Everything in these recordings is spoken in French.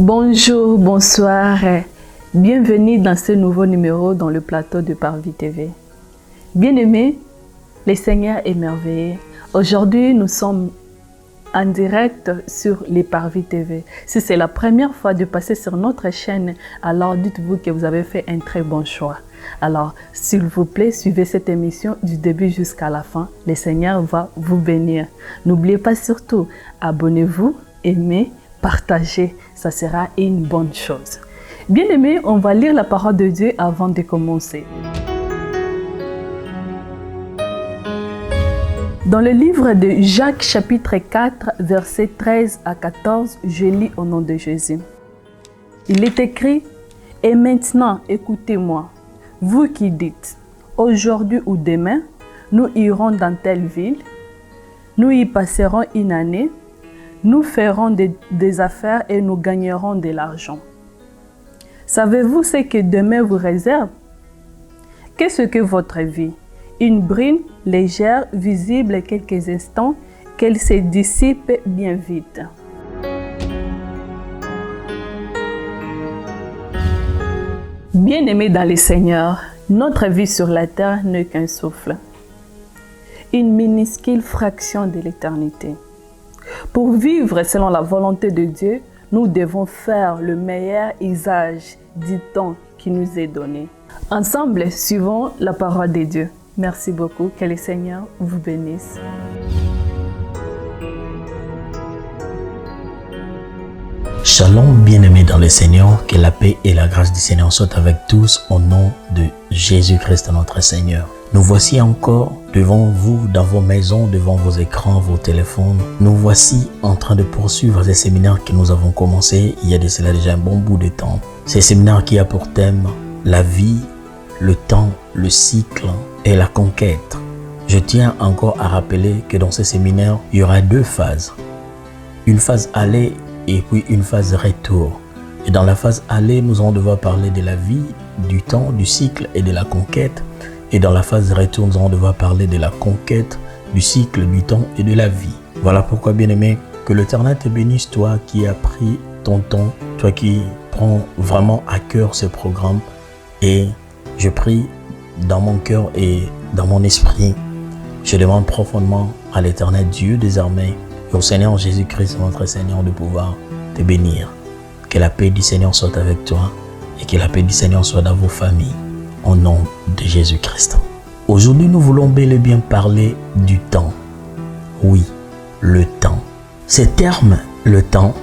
Bonjour, bonsoir, bienvenue dans ce nouveau numéro dans le plateau de Parvis TV. Bien-aimés, le Seigneur est merveilleux. Aujourd'hui, nous sommes en direct sur les Parvis TV. Si c'est la première fois de passer sur notre chaîne, alors dites-vous que vous avez fait un très bon choix. Alors, s'il vous plaît, suivez cette émission du début jusqu'à la fin. Le Seigneur va vous bénir. N'oubliez pas surtout, abonnez-vous, aimez, partagez. Ça sera une bonne chose. Bien-aimés, on va lire la parole de Dieu avant de commencer. Dans le livre de Jacques chapitre 4, versets 13 à 14, je lis au nom de Jésus. Il est écrit, « Et maintenant, écoutez-moi, vous qui dites, aujourd'hui ou demain, nous irons dans telle ville, nous y passerons une année, nous ferons des affaires et nous gagnerons de l'argent. Savez-vous ce que demain vous réserve? Qu'est-ce que votre vie? Une brine légère, visible quelques instants, qu'elle se dissipe bien vite. » Bien-aimés dans le Seigneur, notre vie sur la terre n'est qu'un souffle, une minuscule fraction de l'éternité. Pour vivre selon la volonté de Dieu, nous devons faire le meilleur usage du temps qui nous est donné. Ensemble, suivons la parole de Dieu. Merci beaucoup. Que le Seigneur vous bénisse. Shalom, bien-aimés dans le Seigneur, que la paix et la grâce du Seigneur soient avec tous au nom de Jésus-Christ notre Seigneur. Nous voici encore devant vous, dans vos maisons, devant vos écrans, vos téléphones. Nous voici en train de poursuivre ces séminaires que nous avons commencé il y a de cela déjà un bon bout de temps. Ces séminaires qui a pour thème la vie, le temps, le cycle et la conquête. Je tiens encore à rappeler que dans ces séminaires, il y aura deux phases. Une phase aller et puis une phase retour. Et dans la phase aller, nous allons devoir parler de la vie, du temps, du cycle et de la conquête. Et dans la phase retour, nous allons devoir parler de la conquête, du cycle, du temps et de la vie. Voilà pourquoi, bien-aimé, que l'Éternel te bénisse, toi qui as pris ton temps, toi qui prends vraiment à cœur ce programme. Et je prie dans mon cœur et dans mon esprit, je demande profondément à l'Éternel Dieu des armées et au Seigneur Jésus-Christ, notre Seigneur, de pouvoir te bénir. Que la paix du Seigneur soit avec toi et que la paix du Seigneur soit dans vos familles. Au nom de Jésus-Christ. Aujourd'hui, nous voulons bel et bien parler du temps. Oui, le temps. Ce terme, le temps,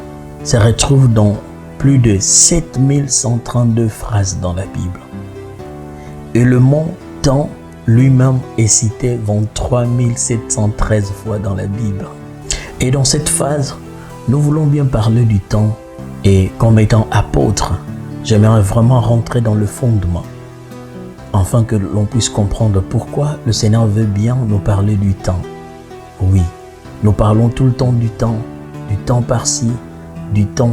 se retrouve dans plus de 7132 phrases dans la Bible. Et le mot temps lui-même est cité 23 713 fois dans la Bible. Et dans cette phase, nous voulons bien parler du temps. Et comme étant apôtre, j'aimerais vraiment rentrer dans le fondement, afin que l'on puisse comprendre pourquoi le Seigneur veut bien nous parler du temps. Oui, nous parlons tout le temps du temps par-ci, du temps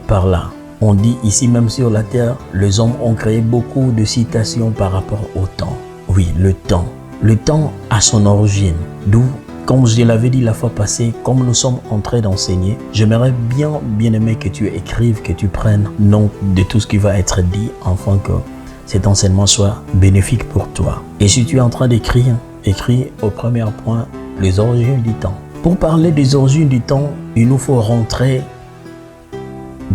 par-là. On dit ici même sur la terre, les hommes ont créé beaucoup de citations par rapport au temps. Oui, le temps. Le temps a son origine, d'où, comme je l'avais dit la fois passée, comme nous sommes en train d'enseigner, j'aimerais bien aimé que tu écrives, que tu prennes note de tout ce qui va être dit, afin que cet enseignement soit bénéfique pour toi. Et si tu es en train d'écrire, écris au premier point les origines du temps. Pour parler des origines du temps, il nous faut rentrer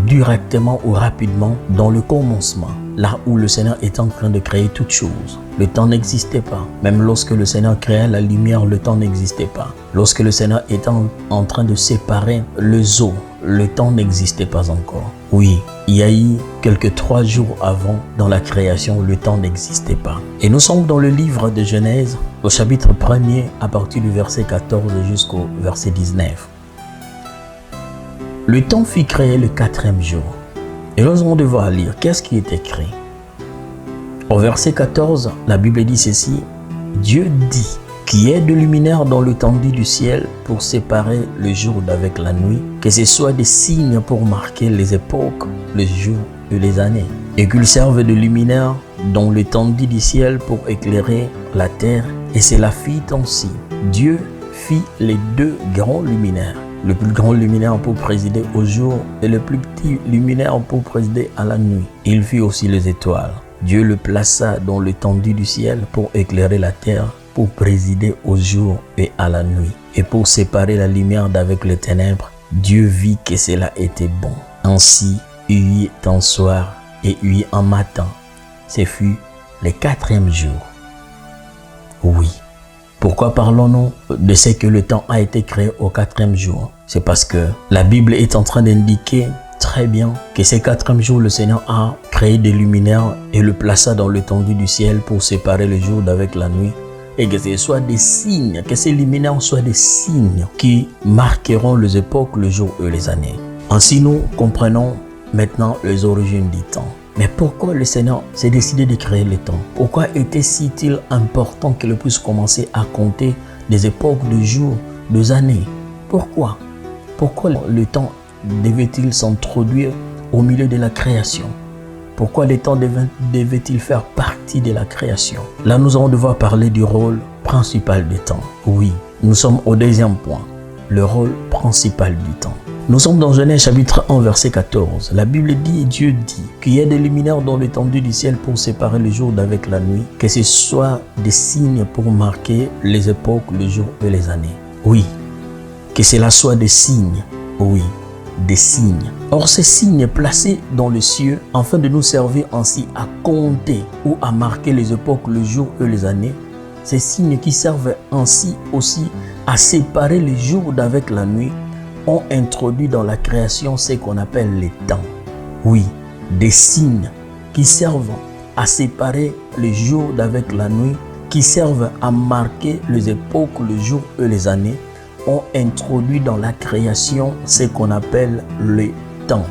directement ou rapidement dans le commencement, là où le Seigneur est en train de créer toutes choses. Le temps n'existait pas. Même lorsque le Seigneur créait la lumière, le temps n'existait pas. Lorsque le Seigneur est en train de séparer les eaux, le temps n'existait pas encore. Oui, il y a eu quelques 3 jours avant, dans la création, le temps n'existait pas. Et nous sommes dans le livre de Genèse, au chapitre 1er, à partir du verset 14 jusqu'au verset 19. Le temps fut créé le 4e jour. Et nous allons devoir lire. Qu'est-ce qui est écrit? Au verset 14, la Bible dit ceci. Dieu dit qu'il y ait de luminaires dans l'étendue du ciel pour séparer le jour d'avec la nuit, que ce soit des signes pour marquer les époques, les jours et les années, et qu'ils servent de luminaires dans l'étendue du ciel pour éclairer la terre. Et cela fit ainsi. Dieu fit les 2 grands luminaires le plus grand luminaire pour présider au jour et le plus petit luminaire pour présider à la nuit. Il fit aussi les étoiles. Dieu le plaça dans l'étendue du ciel pour éclairer la terre, pour présider au jour et à la nuit. Et pour séparer la lumière d'avec les ténèbres, Dieu vit que cela était bon. Ainsi, eut un soir et eut un matin. Ce fut le 4e jour. Oui. Pourquoi parlons-nous de ce que le temps a été créé au 4e jour? C'est parce que la Bible est en train d'indiquer très bien que ce 4e jour, le Seigneur a créé des luminaires et le plaça dans l'étendue du ciel pour séparer le jour d'avec la nuit. Et que ce soit des signes, que ces luminaires soient des signes qui marqueront les époques, le jour et les années. Ainsi, nous comprenons maintenant les origines du temps. Mais pourquoi le Seigneur s'est décidé de créer le temps? Pourquoi était-il important qu'il puisse commencer à compter des époques, de jours, des années? Pourquoi? Pourquoi le temps devait-il s'introduire au milieu de la création? Pourquoi le temps devait-il faire partie de la création? Là, nous allons devoir parler du rôle principal du temps. Oui, nous sommes au 2e point, le rôle principal du temps. Nous sommes dans Genèse chapitre 1, verset 14. La Bible dit, et Dieu dit, qu'il y a des luminaires dans l'étendue du ciel pour séparer le jour d'avec la nuit, que ce soit des signes pour marquer les époques, les jours et les années. Oui, que cela soit des signes. Oui, des signes. Or, ces signes placés dans les cieux, afin de nous servir ainsi à compter ou à marquer les époques, les jours et les années, ces signes qui servent ainsi aussi à séparer les jours d'avec la nuit, ont introduit dans la création ce qu'on appelle les temps. Oui, des signes qui servent à séparer les jours d'avec la nuit, qui servent à marquer les époques, les jours et les années, ont introduit dans la création ce qu'on appelle les temps.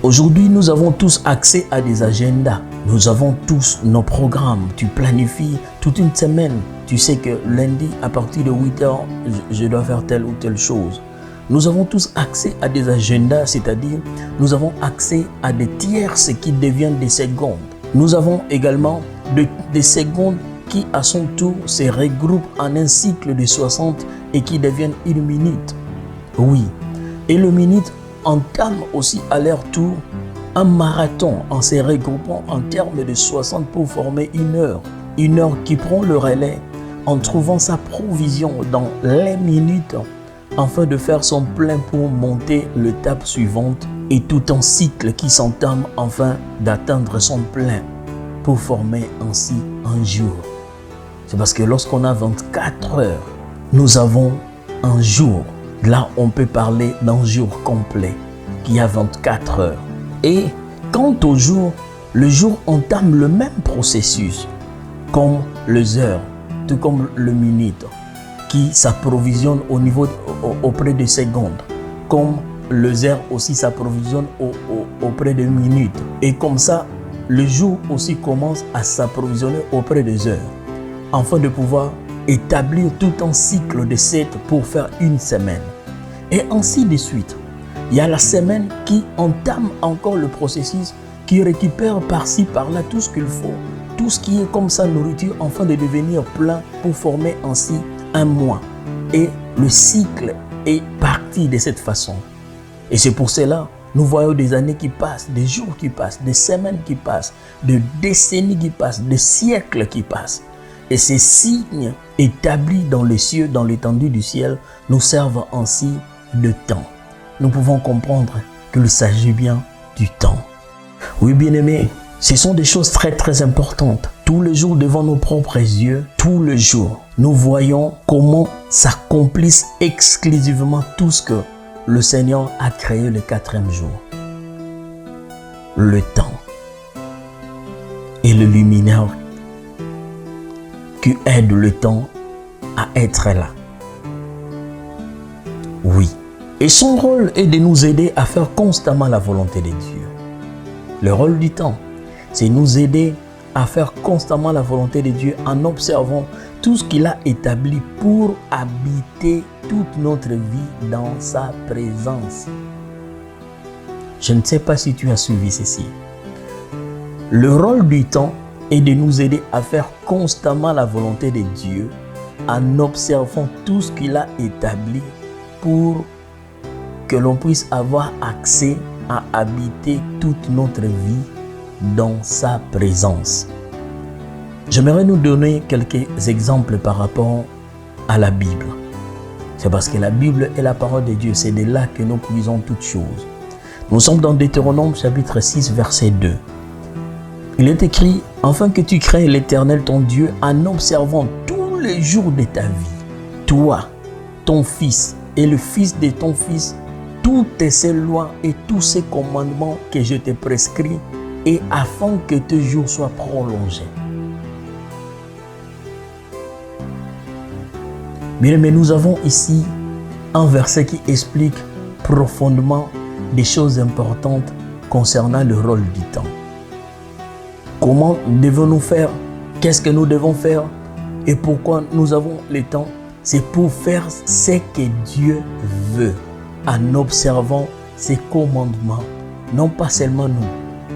Aujourd'hui, nous avons tous accès à des agendas. Nous avons tous nos programmes. Tu planifies toute une semaine. Tu sais que lundi, à partir de 8 heures, je dois faire telle ou telle chose. Nous avons tous accès à des agendas, c'est-à-dire nous avons accès à des tierces qui deviennent des secondes. Nous avons également des secondes qui, à son tour, se regroupent en un cycle de 60 et qui deviennent une minute. Oui, et le minute entame aussi à leur tour un marathon en se regroupant en termes de 60 pour former une heure. Une heure qui prend le relais en trouvant sa provision dans les minutes afin de faire son plein pour monter l'étape suivante et tout un cycle qui s'entame afin d'atteindre son plein pour former ainsi un jour. C'est parce que lorsqu'on a 24 heures, nous avons un jour. Là, on peut parler d'un jour complet qui a 24 heures. Et quant au jour, le jour entame le même processus comme les heures, tout comme le minute, qui s'approvisionne auprès des secondes, comme les heures aussi s'approvisionnent auprès des minutes. Et comme ça, le jour aussi commence à s'approvisionner auprès des heures, afin de pouvoir établir tout un cycle de 7 pour faire une semaine. Et ainsi de suite. Il y a la semaine qui entame encore le processus, qui récupère par-ci, par-là tout ce qu'il faut, tout ce qui est comme ça nourriture, afin de devenir plein pour former ainsi un mois. Et le cycle est parti de cette façon. Et c'est pour cela, nous voyons des années qui passent, des jours qui passent, des semaines qui passent, des décennies qui passent, des siècles qui passent. Et ces signes établis dans les cieux, dans l'étendue du ciel, nous servent ainsi de temps. Nous pouvons comprendre qu'il s'agit bien du temps. Oui, bien-aimés, ce sont des choses très très importantes. Tous les jours devant nos propres yeux, tous les jours, nous voyons comment s'accomplissent exclusivement tout ce que le Seigneur a créé le 4e jour. Le temps et le luminaire qui aide le temps à être là. Oui. Et son rôle est de nous aider à faire constamment la volonté de Dieu. Le rôle du temps, c'est nous aider à faire constamment la volonté de Dieu en observant tout ce qu'il a établi pour habiter toute notre vie dans sa présence. Je ne sais pas si tu as suivi ceci. Le rôle du temps est de nous aider à faire constamment la volonté de Dieu en observant tout ce qu'il a établi pour que l'on puisse avoir accès à habiter toute notre vie dans sa présence. J'aimerais nous donner quelques exemples par rapport à la Bible. C'est parce que la Bible est la parole de Dieu. C'est de là que nous puisons toutes choses. Nous sommes dans Deutéronome chapitre 6, verset 2. Il est écrit, « Afin que tu craignes l'Éternel ton Dieu en observant tous les jours de ta vie, toi, ton fils et le fils de ton fils, toutes ces lois et tous ces commandements que je te prescris, et afin que tes jours soient prolongés. » Bien, mais nous avons ici un verset qui explique profondément des choses importantes concernant le rôle du temps. Comment devons-nous faire? Qu'est-ce que nous devons faire? Et pourquoi nous avons le temps? C'est pour faire ce que Dieu veut en observant ses commandements. Non pas seulement nous,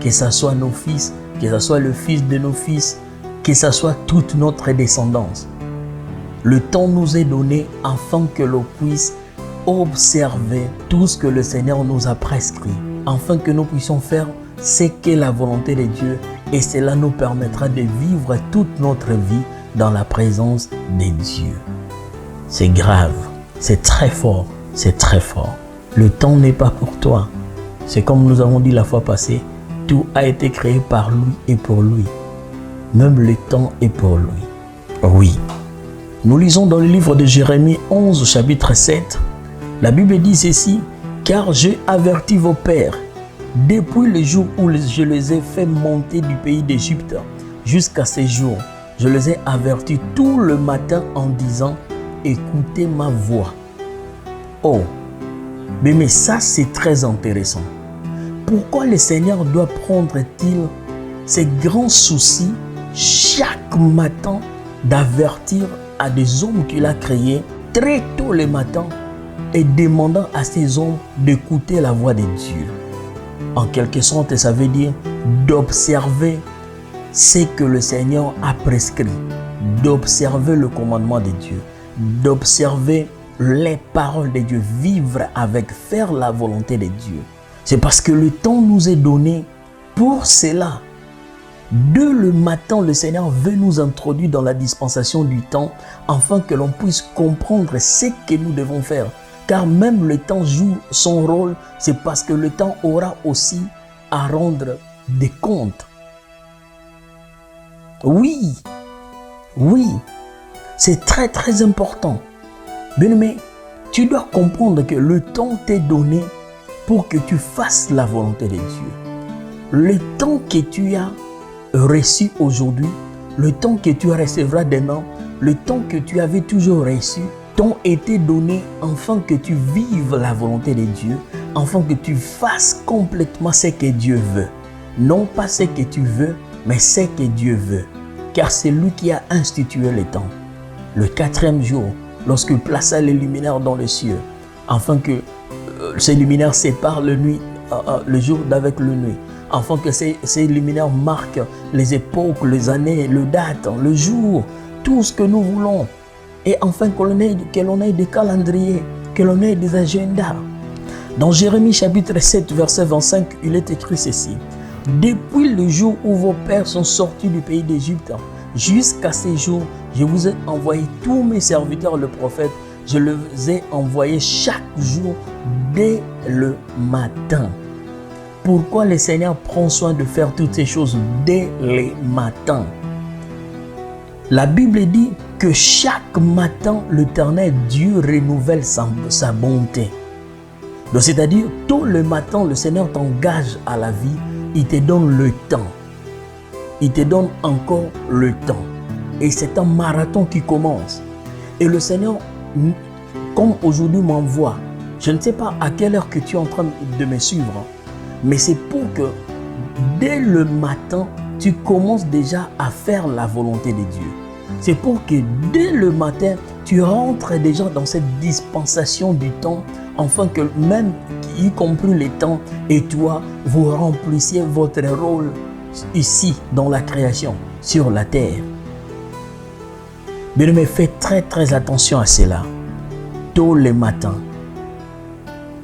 que ce soit nos fils, que ce soit le fils de nos fils, que ce soit toute notre descendance. Le temps nous est donné afin que l'on puisse observer tout ce que le Seigneur nous a prescrit, afin que nous puissions faire ce qu'est la volonté de Dieu, et cela nous permettra de vivre toute notre vie dans la présence de Dieu. C'est grave, c'est très fort, c'est très fort. Le temps n'est pas pour toi. C'est comme nous avons dit la fois passée, tout a été créé par lui et pour lui. Même le temps est pour lui. Oui. Nous lisons dans le livre de Jérémie 11, chapitre 7. La Bible dit ceci, « Car j'ai averti vos pères, depuis le jour où je les ai fait monter du pays d'Égypte jusqu'à ce jour, je les ai avertis tout le matin en disant, écoutez ma voix. » Oh, mais ça c'est très intéressant. Pourquoi le Seigneur doit prendre-t-il ces grands soucis chaque matin d'avertir à des hommes qu'il a créés très tôt le matin et demandant à ces hommes d'écouter la voix de Dieu? En quelque sorte, ça veut dire d'observer ce que le Seigneur a prescrit, d'observer le commandement de Dieu, d'observer les paroles de Dieu, vivre avec, faire la volonté de Dieu. C'est parce que le temps nous est donné pour cela. Dès le matin, le Seigneur veut nous introduire dans la dispensation du temps afin que l'on puisse comprendre ce que nous devons faire. Car même le temps joue son rôle, c'est parce que le temps aura aussi à rendre des comptes. Oui, c'est très très important. Bien-aimé, tu dois comprendre que le temps t'est donné pour que tu fasses la volonté de Dieu. Le temps que tu as reçu aujourd'hui, le temps que tu recevras demain, le temps que tu avais toujours reçu, t'ont été donnés afin que tu vives la volonté de Dieu, afin que tu fasses complètement ce que Dieu veut. Non pas ce que tu veux, mais ce que Dieu veut. Car c'est lui qui a institué le temps. Le 4e jour, lorsqu'il plaça les luminaires dans les cieux, afin que ces luminaires séparent le jour d'avec le nuit, afin que ces luminaires marquent les époques, les années, le date, le jour, tout ce que nous voulons. Et enfin que l'on ait des calendriers, que l'on ait des agendas. Dans Jérémie chapitre 7, verset 25, il est écrit ceci. « Depuis le jour où vos pères sont sortis du pays d'Égypte, jusqu'à ce jour, je vous ai envoyé tous mes serviteurs, le prophète, je les ai envoyés chaque jour dès le matin. » Pourquoi le Seigneur prend soin de faire toutes ces choses dès le matin? La Bible dit que chaque matin, l'Éternel Dieu renouvelle sa bonté. Donc, c'est-à-dire, tôt le matin, le Seigneur t'engage à la vie, il te donne le temps. Il te donne encore le temps. Et c'est un marathon qui commence. Et le Seigneur, comme aujourd'hui, m'envoie. Je ne sais pas à quelle heure que tu es en train de me suivre, mais c'est pour que dès le matin, tu commences déjà à faire la volonté de Dieu. C'est pour que dès le matin, tu rentres déjà dans cette dispensation du temps, afin que même, y compris les temps, et toi, vous remplissiez votre rôle ici, dans la création, sur la terre. Mais faites très très attention à cela. Tôt le matin,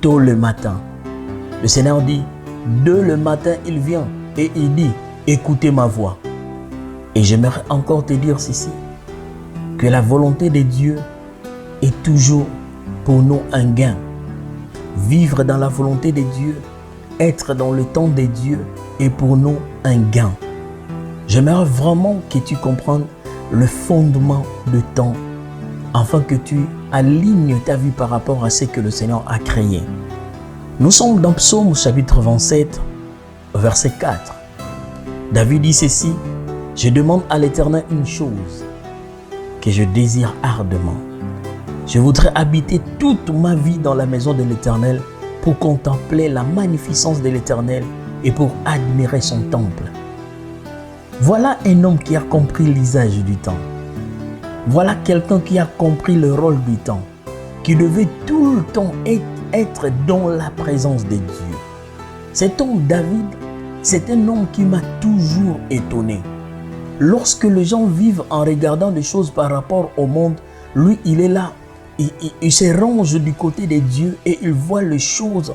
tôt le matin. Le Seigneur dit, dès le matin, il vient et il dit, écoutez ma voix. Et j'aimerais encore te dire ceci, que la volonté de Dieu est toujours pour nous un gain. Vivre dans la volonté de Dieu, être dans le temps de Dieu est pour nous un gain. J'aimerais vraiment que tu comprennes le fondement du temps, afin que tu alignes ta vie par rapport à ce que le Seigneur a créé. Nous sommes dans Psaume chapitre 27, verset 4. David dit ceci, « Je demande à l'Éternel une chose que je désire ardemment. Je voudrais habiter toute ma vie dans la maison de l'Éternel pour contempler la magnificence de l'Éternel et pour admirer son temple. » Voilà un homme qui a compris l'usage du temps. Voilà quelqu'un qui a compris le rôle du temps, qui devait tout le temps être dans la présence de Dieu. Cet homme David, c'est un homme qui m'a toujours étonné. Lorsque les gens vivent en regardant des choses par rapport au monde, lui, il est là. Il se range du côté de Dieu et il voit les choses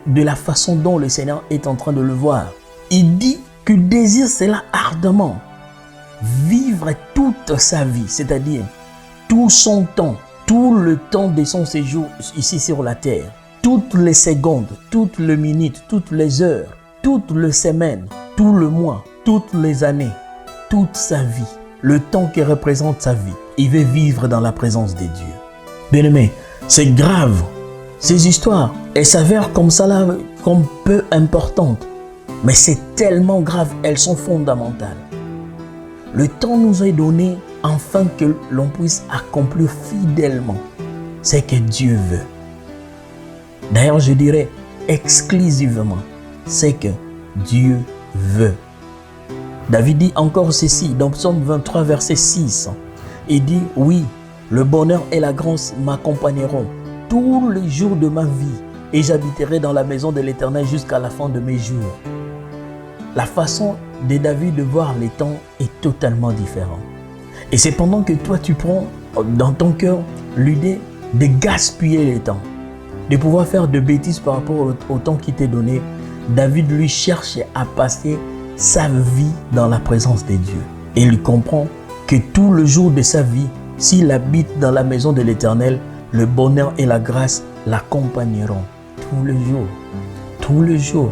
de la façon dont le Seigneur est en train de le voir. Il dit qu'il désire cela ardemment. Vivre toute sa vie, c'est-à-dire tout son temps, tout le temps de son séjour ici sur la terre, toutes les secondes, toutes les minutes, toutes les heures, toutes les semaines, tout le mois, toutes les années, toute sa vie, le temps qui représente sa vie, il veut vivre dans la présence de Dieu. Bien-aimé, c'est grave. Ces histoires, elles s'avèrent comme ça là, comme peu importantes. Mais c'est tellement grave, elles sont fondamentales. Le temps nous est donné afin que l'on puisse accomplir fidèlement ce que Dieu veut. D'ailleurs, je dirais exclusivement ce que Dieu veut. David dit encore ceci dans Psaume 23, verset 6. Il dit, oui, le bonheur et la grâce m'accompagneront tous les jours de ma vie et j'habiterai dans la maison de l'Éternel jusqu'à la fin de mes jours. La façon de David de voir les temps est totalement différente. Et c'est pendant que toi tu prends dans ton cœur l'idée de gaspiller le temps, de pouvoir faire de bêtises par rapport au temps qui t'est donné, David lui cherche à passer sa vie dans la présence de Dieu. Et il comprend que tout le jour de sa vie, s'il habite dans la maison de l'Éternel, le bonheur et la grâce l'accompagneront tous les jours. Tous les jours.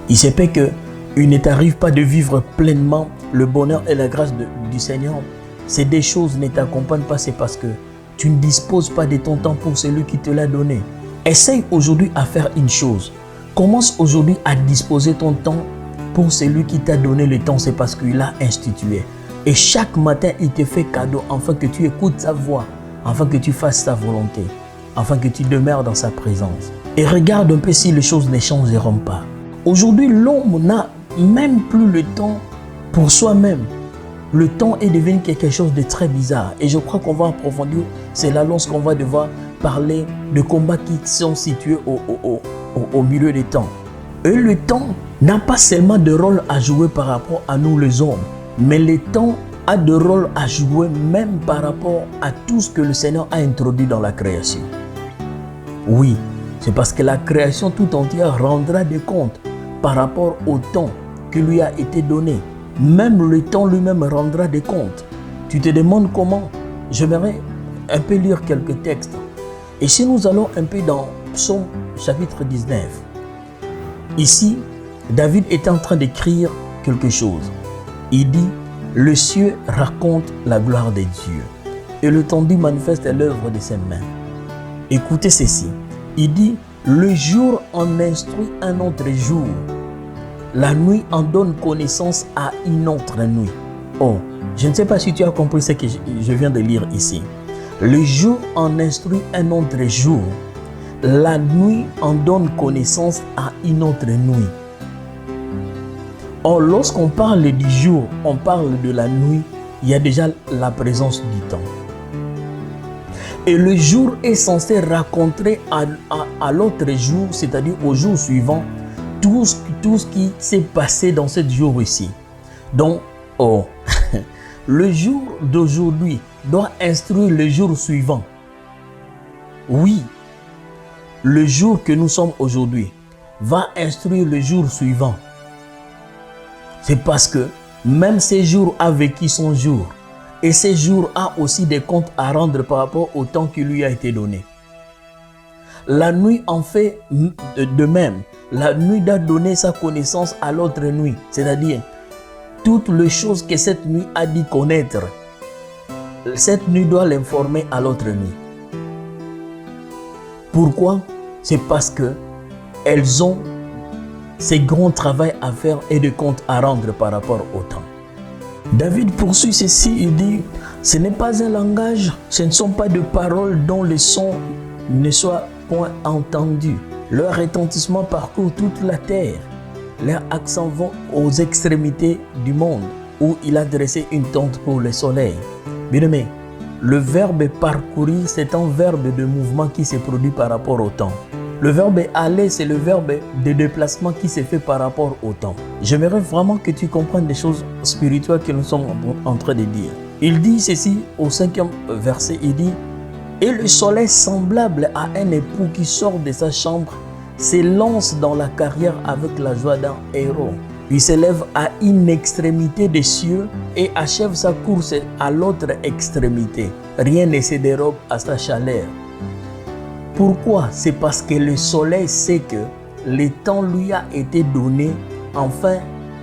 Il se peut qu'il ne t'arrive pas de vivre pleinement le bonheur et la grâce du Seigneur. Ces deux choses ne t'accompagnent pas, c'est parce que tu ne disposes pas de ton temps pour celui qui te l'a donné. Essaye aujourd'hui à faire une chose. Commence aujourd'hui à disposer ton temps pour celui qui t'a donné le temps, c'est parce qu'il l'a institué. Et chaque matin, il te fait cadeau afin que tu écoutes sa voix, afin que tu fasses sa volonté, afin que tu demeures dans sa présence. Et regarde un peu si les choses ne changeront pas. Aujourd'hui, l'homme n'a même plus le temps pour soi-même. Le temps est devenu quelque chose de très bizarre. Et je crois qu'on va approfondir cela lorsqu'on va devoir parler de combats qui sont situés au milieu des temps. Et le temps n'a pas seulement de rôle à jouer par rapport à nous les hommes, mais le temps a de rôle à jouer même par rapport à tout ce que le Seigneur a introduit dans la création. Oui, c'est parce que la création tout entière rendra des comptes par rapport au temps qui lui a été donné. Même le temps lui-même rendra des comptes. Tu te demandes comment? J'aimerais un peu lire quelques textes. Et si nous allons un peu dans Psaume chapitre 19, ici, David est en train d'écrire quelque chose. Il dit, le ciel raconte la gloire de Dieu et le tendu manifeste l'œuvre de ses mains. Écoutez ceci. Il dit, le jour en instruit un autre jour. La nuit en donne connaissance à une autre nuit. Oh, je ne sais pas si tu as compris ce que je viens de lire ici. Le jour en instruit un autre jour. La nuit en donne connaissance à une autre nuit. Or, lorsqu'on parle du jour, on parle de la nuit, il y a déjà la présence du temps. Et le jour est censé raconter à l'autre jour, c'est-à-dire au jour suivant, tout ce qui s'est passé dans ce jour ici. Donc, oh, le jour d'aujourd'hui doit instruire le jour suivant. Oui, le jour que nous sommes aujourd'hui va instruire le jour suivant, c'est parce que même ces jours a vécu son jour. Et ces jours a aussi des comptes à rendre par rapport au temps qui lui a été donné. La nuit en fait de même. La nuit doit donner sa connaissance à l'autre nuit. C'est-à-dire, toutes les choses que cette nuit a dit connaître, cette nuit doit l'informer à l'autre nuit. Pourquoi? C'est parce que elles ont ces grands travail à faire et des comptes à rendre par rapport au temps. David poursuit ceci, il dit, ce n'est pas un langage, ce ne sont pas de paroles dont le son ne soit point entendu. Leur retentissement parcourt toute la terre. Leurs accents vont aux extrémités du monde, où il a dressé une tente pour le soleil. Bien-aimé, le verbe parcourir, c'est un verbe de mouvement qui se produit par rapport au temps. Le verbe aller, c'est le verbe de déplacement qui se fait par rapport au temps. J'aimerais vraiment que tu comprennes des choses spirituelles que nous sommes en train de dire. Il dit ceci au 5e verset, il dit « Et le soleil semblable à un époux qui sort de sa chambre s'élance dans la carrière avec la joie d'un héros. Il s'élève à une extrémité des cieux et achève sa course à l'autre extrémité. Rien ne se dérobe à sa chaleur. » Pourquoi? C'est parce que le soleil sait que le temps lui a été donné afin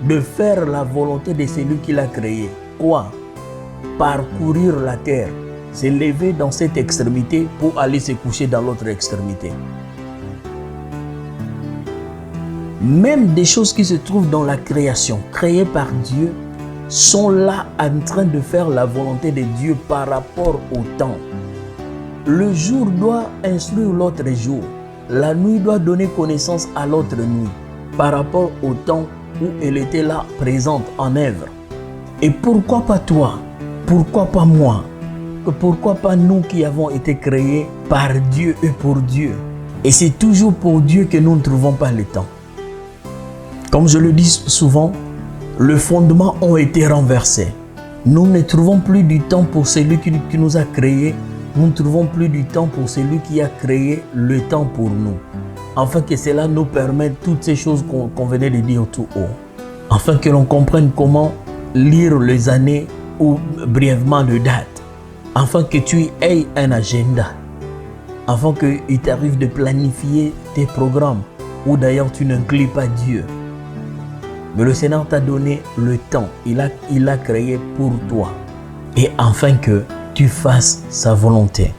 de faire la volonté de celui qui l'a créé. Quoi? Parcourir la terre, se lever dans cette extrémité pour aller se coucher dans l'autre extrémité. Même des choses qui se trouvent dans la création, créées par Dieu, sont là en train de faire la volonté de Dieu par rapport au temps. Le jour doit instruire l'autre jour. La nuit doit donner connaissance à l'autre nuit par rapport au temps où elle était là, présente, en œuvre. Et pourquoi pas toi? Pourquoi pas moi? Pourquoi pas nous qui avons été créés par Dieu et pour Dieu? Et c'est toujours pour Dieu que nous ne trouvons pas le temps. Comme je le dis souvent, les fondements ont été renversés. Nous ne trouvons plus du temps pour celui qui nous a créés. Nous ne trouvons plus du temps pour celui qui a créé le temps pour nous. Afin que cela nous permette toutes ces choses qu'on venait de dire tout haut. Afin que l'on comprenne comment lire les années ou brièvement les dates. Afin que tu aies un agenda. Afin qu'il t'arrive de planifier tes programmes. Ou d'ailleurs tu n'inclus pas Dieu. Mais le Seigneur t'a donné le temps. Il a créé pour toi. Et afin que tu fasses sa volonté.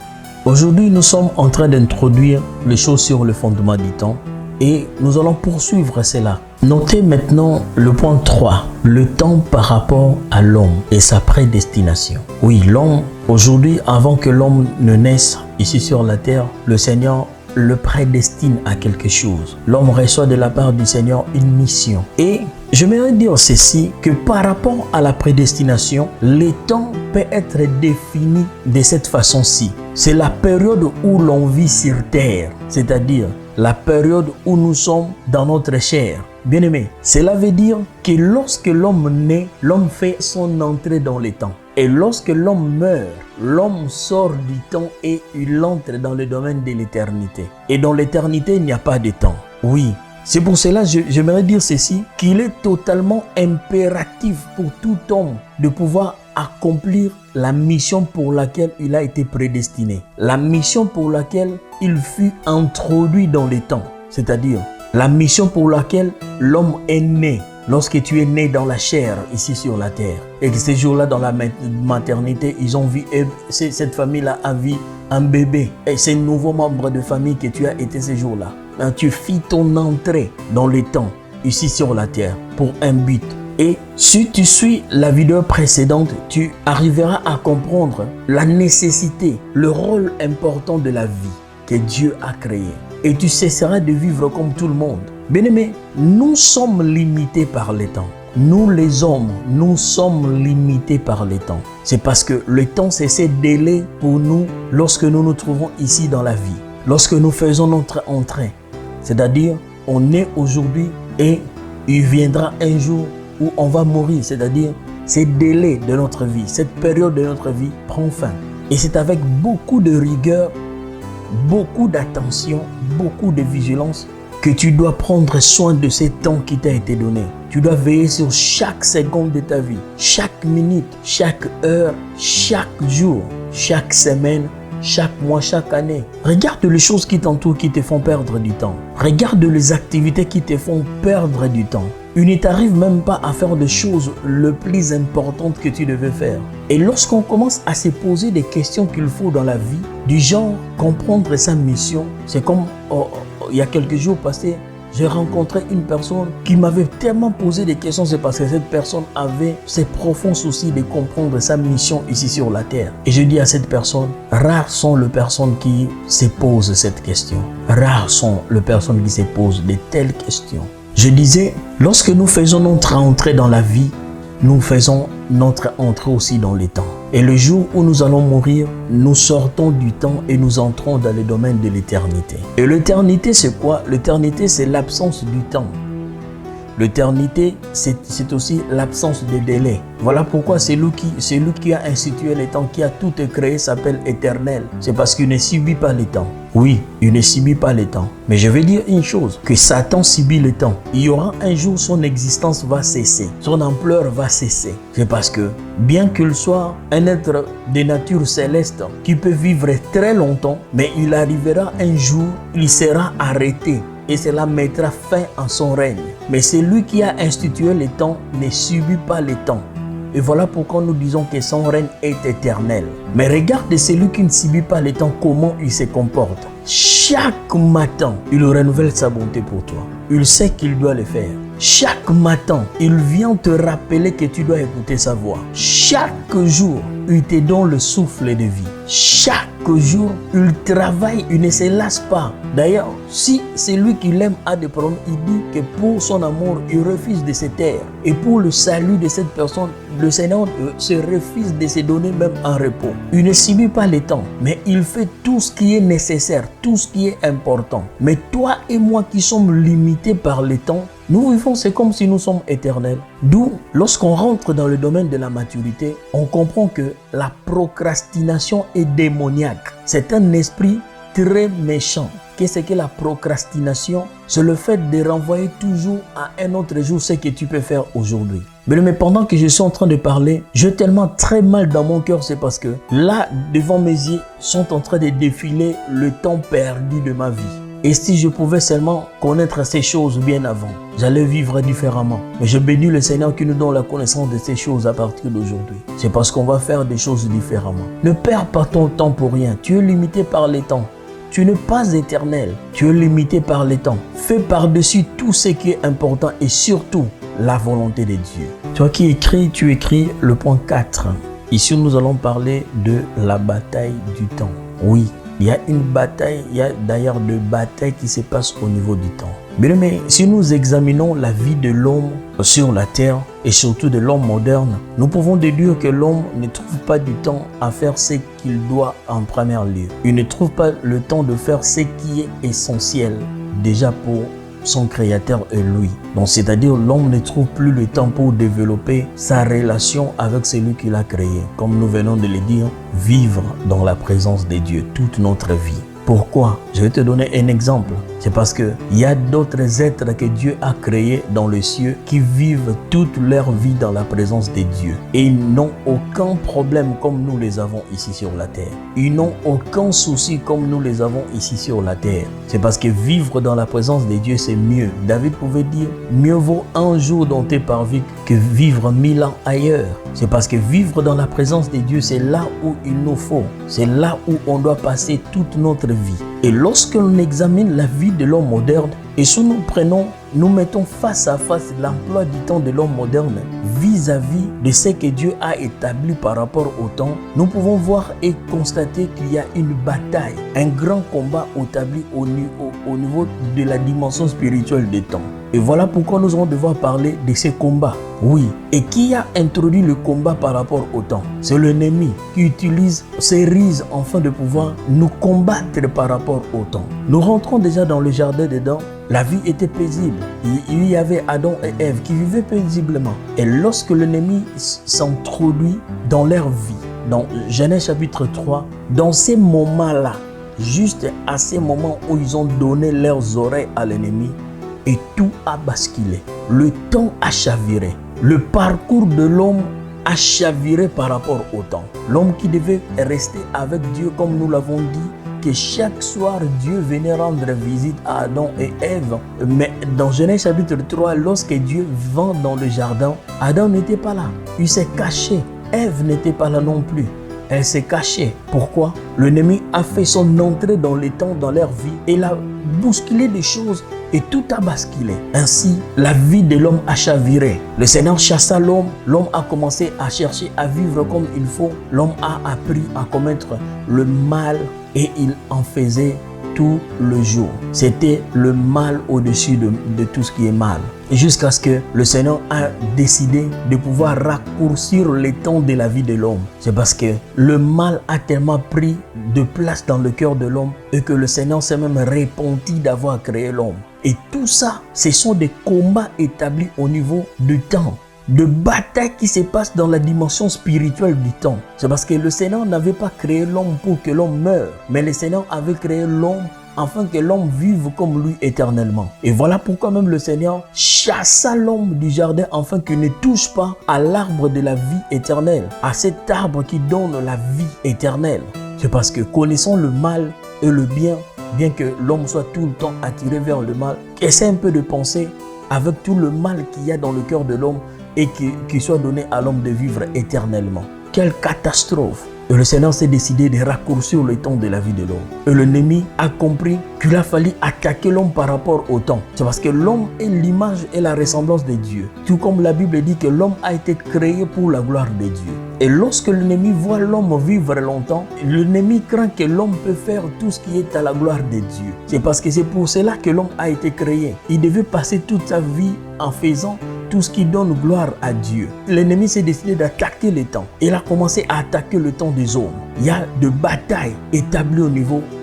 Aujourd'hui, nous sommes en train d'introduire les choses sur le fondement du temps et nous allons poursuivre cela. Notez maintenant le point 3, le temps par rapport à l'homme et sa prédestination. Oui, l'homme, aujourd'hui, avant que l'homme ne naisse ici sur la terre, le Seigneur le prédestine à quelque chose. L'homme reçoit de la part du Seigneur une mission. Et j'aimerais dire ceci, que par rapport à la prédestination, le temps peut être défini de cette façon-ci. C'est la période où l'on vit sur terre, c'est-à-dire la période où nous sommes dans notre chair. Bien-aimé, cela veut dire que lorsque l'homme naît, l'homme fait son entrée dans le temps. Et lorsque l'homme meurt, l'homme sort du temps et il entre dans le domaine de l'éternité. Et dans l'éternité, il n'y a pas de temps. Oui, c'est pour cela que j'aimerais dire ceci, qu'il est totalement impératif pour tout homme de pouvoir accomplir la mission pour laquelle il a été prédestiné. La mission pour laquelle il fut introduit dans le temps. C'est-à-dire la mission pour laquelle l'homme est né. Lorsque tu es né dans la chair ici sur la terre et que ces jours-là dans la maternité, ils ont vu, cette famille-là a vu un bébé et c'est un nouveau membre de famille que tu as été ces jours-là. Tu fis ton entrée dans le temps ici sur la terre pour un but. Et si tu suis la vidéo précédente, tu arriveras à comprendre la nécessité, le rôle important de la vie que Dieu a créé. Et tu cesseras de vivre comme tout le monde. Bien-aimés, nous sommes limités par le temps. Nous les hommes, nous sommes limités par le temps. C'est parce que le temps, c'est ces délais pour nous lorsque nous nous trouvons ici dans la vie. Lorsque nous faisons notre entrée. C'est-à-dire, on est aujourd'hui et il viendra un jour où on va mourir. C'est-à-dire, ces délais de notre vie, cette période de notre vie prend fin. Et c'est avec beaucoup de rigueur beaucoup d'attention, beaucoup de vigilance, que tu dois prendre soin de ces temps qui t'a été donné. Tu dois veiller sur chaque seconde de ta vie, chaque minute, chaque heure, chaque jour, chaque semaine, chaque mois, chaque année. Regarde les choses qui t'entourent, qui te font perdre du temps. Regarde les activités qui te font perdre du temps. Il ne t'arrive même pas à faire des choses les plus importantes que tu devais faire. Et lorsqu'on commence à se poser des questions qu'il faut dans la vie, du genre comprendre sa mission, c'est comme il y a quelques jours passés, j'ai rencontré une personne qui m'avait tellement posé des questions, c'est parce que cette personne avait ces profonds soucis de comprendre sa mission ici sur la terre. Et je dis à cette personne, rares sont les personnes qui se posent cette question. Rares sont les personnes qui se posent de telles questions. Je disais, lorsque nous faisons notre entrée dans la vie, nous faisons notre entrée aussi dans le temps. Et le jour où nous allons mourir, nous sortons du temps et nous entrons dans le domaine de l'éternité. Et l'éternité, c'est quoi? L'éternité, c'est l'absence du temps. L'éternité, c'est aussi l'absence de délai. Voilà pourquoi c'est lui qui a institué les temps, qui a tout créé, s'appelle éternel. C'est parce qu'il ne subit pas les temps. Oui, il ne subit pas les temps. Mais je vais dire une chose, que Satan subit le temps. Il y aura un jour, son existence va cesser. Son ampleur va cesser. C'est parce que, bien qu'il soit un être de nature céleste, qui peut vivre très longtemps, mais il arrivera un jour, il sera arrêté. Et cela mettra fin à son règne. Mais celui qui a institué le temps ne subit pas le temps. Et voilà pourquoi nous disons que son règne est éternel. Mais regarde celui qui ne subit pas le temps, comment il se comporte. Chaque matin, il renouvelle sa bonté pour toi. Il sait qu'il doit le faire. Chaque matin, il vient te rappeler que tu dois écouter sa voix. Chaque jour, il te donne le souffle de vie. Chaque jour, il travaille, il ne se lasse pas. D'ailleurs, si c'est lui qui l'aime a des problèmes, il dit que pour son amour, il refuse de se taire. Et pour le salut de cette personne, le Seigneur se refuse de se donner même un repos. Il ne subit pas le temps, mais il fait tout ce qui est nécessaire, tout ce qui est important. Mais toi et moi qui sommes limités par le temps, nous vivons, c'est comme si nous sommes éternels. D'où, lorsqu'on rentre dans le domaine de la maturité, on comprend que la procrastination est démoniaque. C'est un esprit très méchant. Qu'est-ce que la procrastination? C'est le fait de renvoyer toujours à un autre jour ce que tu peux faire aujourd'hui. Mais pendant que je suis en train de parler, j'ai tellement très mal dans mon cœur, c'est parce que là, devant mes yeux, sont en train de défiler le temps perdu de ma vie. Et si je pouvais seulement connaître ces choses bien avant, j'allais vivre différemment. Mais je bénis le Seigneur qui nous donne la connaissance de ces choses à partir d'aujourd'hui. C'est parce qu'on va faire des choses différemment. Ne perds pas ton temps pour rien. Tu es limité par les temps. Tu n'es pas éternel. Tu es limité par les temps. Fais par-dessus tout ce qui est important et surtout la volonté de Dieu. Toi qui écris, tu écris le point 4. Ici, nous allons parler de la bataille du temps. Oui. Il y a une bataille, il y a d'ailleurs des batailles qui se passent au niveau du temps. Mais si nous examinons la vie de l'homme sur la terre et surtout de l'homme moderne, nous pouvons déduire que l'homme ne trouve pas du temps à faire ce qu'il doit en premier lieu. Il ne trouve pas le temps de faire ce qui est essentiel déjà pour son créateur et lui. Donc c'est-à-dire l'homme ne trouve plus le temps pour développer sa relation avec celui qui l'a créé. Comme nous venons de le dire, vivre dans la présence de Dieu toute notre vie. Pourquoi? Je vais te donner un exemple. C'est parce qu'il y a d'autres êtres que Dieu a créés dans les cieux qui vivent toute leur vie dans la présence de Dieu. Et ils n'ont aucun problème comme nous les avons ici sur la terre. Ils n'ont aucun souci comme nous les avons ici sur la terre. C'est parce que vivre dans la présence de Dieu, c'est mieux. David pouvait dire, mieux vaut un jour dans tes parvis que vivre 1000 ans ailleurs. C'est parce que vivre dans la présence de Dieu, c'est là où il nous faut. C'est là où on doit passer toute notre vie. Et lorsque l'on examine la vie de l'homme moderne, et si nous mettons face à face l'emploi du temps de l'homme moderne vis-à-vis de ce que Dieu a établi par rapport au temps, nous pouvons voir et constater qu'il y a une bataille, un grand combat établi au niveau de la dimension spirituelle des temps. Et voilà pourquoi nous allons devoir parler de ces combats. Oui. Et qui a introduit le combat par rapport au temps? C'est l'ennemi qui utilise ses ruses afin de pouvoir nous combattre par rapport au temps. Nous rentrons déjà dans le jardin d'Éden. La vie était paisible. Il y avait Adam et Ève qui vivaient paisiblement. Et lorsque l'ennemi s'introduit dans leur vie, dans Genèse chapitre 3, dans ces moments-là, juste à ces moments où ils ont donné leurs oreilles à l'ennemi et tout a basculé. Le temps a chaviré. Le parcours de l'homme a chaviré par rapport au temps. L'homme qui devait rester avec Dieu, comme nous l'avons dit, que chaque soir Dieu venait rendre visite à Adam et Ève. Mais dans Genèse chapitre 3, lorsque Dieu vint dans le jardin, Adam n'était pas là. Il s'est caché. Ève n'était pas là non plus. Elle s'est cachée. Pourquoi? L'ennemi a fait son entrée dans les temps, dans leur vie. Et il a bousculé des choses et tout a basculé. Ainsi, la vie de l'homme a chaviré. Le Seigneur chassa l'homme. L'homme a commencé à chercher à vivre comme il faut. L'homme a appris à commettre le mal et il en faisait tout le jour. C'était le mal au-dessus de tout ce qui est mal. Jusqu'à ce que le Seigneur a décidé de pouvoir raccourcir les temps de la vie de l'homme. C'est parce que le mal a tellement pris de place dans le cœur de l'homme et que le Seigneur s'est même repenti d'avoir créé l'homme. Et tout ça, ce sont des combats établis au niveau du temps, de batailles qui se passent dans la dimension spirituelle du temps. C'est parce que le Seigneur n'avait pas créé l'homme pour que l'homme meure, mais le Seigneur avait créé l'homme afin que l'homme vive comme lui éternellement. Et voilà pourquoi même le Seigneur chassa l'homme du jardin afin qu'il ne touche pas à l'arbre de la vie éternelle, à cet arbre qui donne la vie éternelle. C'est parce que connaissant le mal et le bien, bien que l'homme soit tout le temps attiré vers le mal, essaie un peu de penser avec tout le mal qu'il y a dans le cœur de l'homme et qu'il soit donné à l'homme de vivre éternellement. Quelle catastrophe! Et le Seigneur s'est décidé de raccourcir le temps de la vie de l'homme. Et l'ennemi a compris qu'il a fallu attaquer l'homme par rapport au temps. C'est parce que l'homme est l'image et la ressemblance de Dieu. Tout comme la Bible dit que l'homme a été créé pour la gloire de Dieu. Et lorsque l'ennemi voit l'homme vivre longtemps, l'ennemi craint que l'homme peut faire tout ce qui est à la gloire de Dieu. C'est parce que c'est pour cela que l'homme a été créé. Il devait passer toute sa vie en faisant tout ce qui donne gloire à Dieu. L'ennemi s'est décidé d'attaquer le temps. Il a commencé à attaquer le temps des hommes. Il y a de batailles établies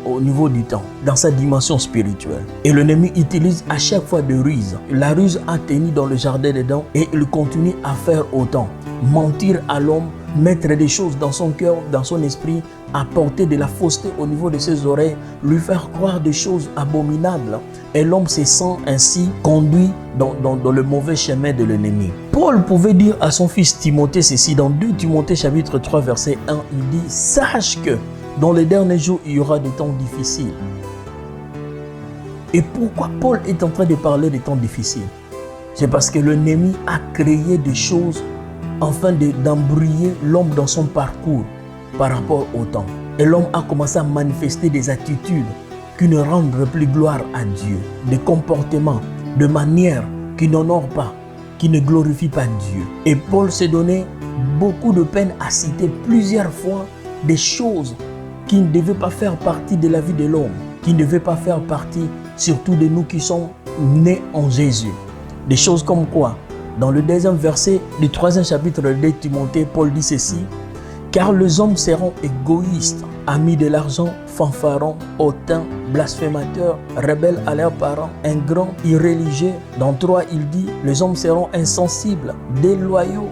au niveau du temps, dans sa dimension spirituelle. Et l'ennemi utilise à chaque fois de ruse. La ruse a tenu dans le jardin d'Éden et il continue à faire autant. Mentir à l'homme, mettre des choses dans son cœur, dans son esprit, apporter de la fausseté au niveau de ses oreilles, lui faire croire des choses abominables. Et l'homme se sent ainsi conduit dans le mauvais chemin de l'ennemi. Paul pouvait dire à son fils Timothée ceci dans 2 Timothée chapitre 3 verset 1. Il dit « Sache que dans les derniers jours, il y aura des temps difficiles. » Et pourquoi Paul est en train de parler des temps difficiles? C'est parce que l'ennemi a créé des choses afin d'embrouiller l'homme dans son parcours par rapport au temps. Et l'homme a commencé à manifester des attitudes qui ne rendent plus gloire à Dieu, des comportements, de manières qui n'honorent pas, qui ne glorifient pas Dieu. Et Paul s'est donné beaucoup de peine à citer plusieurs fois des choses qui ne devaient pas faire partie de la vie de l'homme, qui ne devaient pas faire partie surtout de nous qui sommes nés en Jésus. Des choses comme quoi? Dans le 2e verset du 3e chapitre de Timothée, Paul dit ceci: « Car les hommes seront égoïstes, amis de l'argent, fanfarons, hautains, blasphémateurs, rebelles à leurs parents, ingrats, irréligieux. » Dans 3, il dit « Les hommes seront insensibles, déloyaux,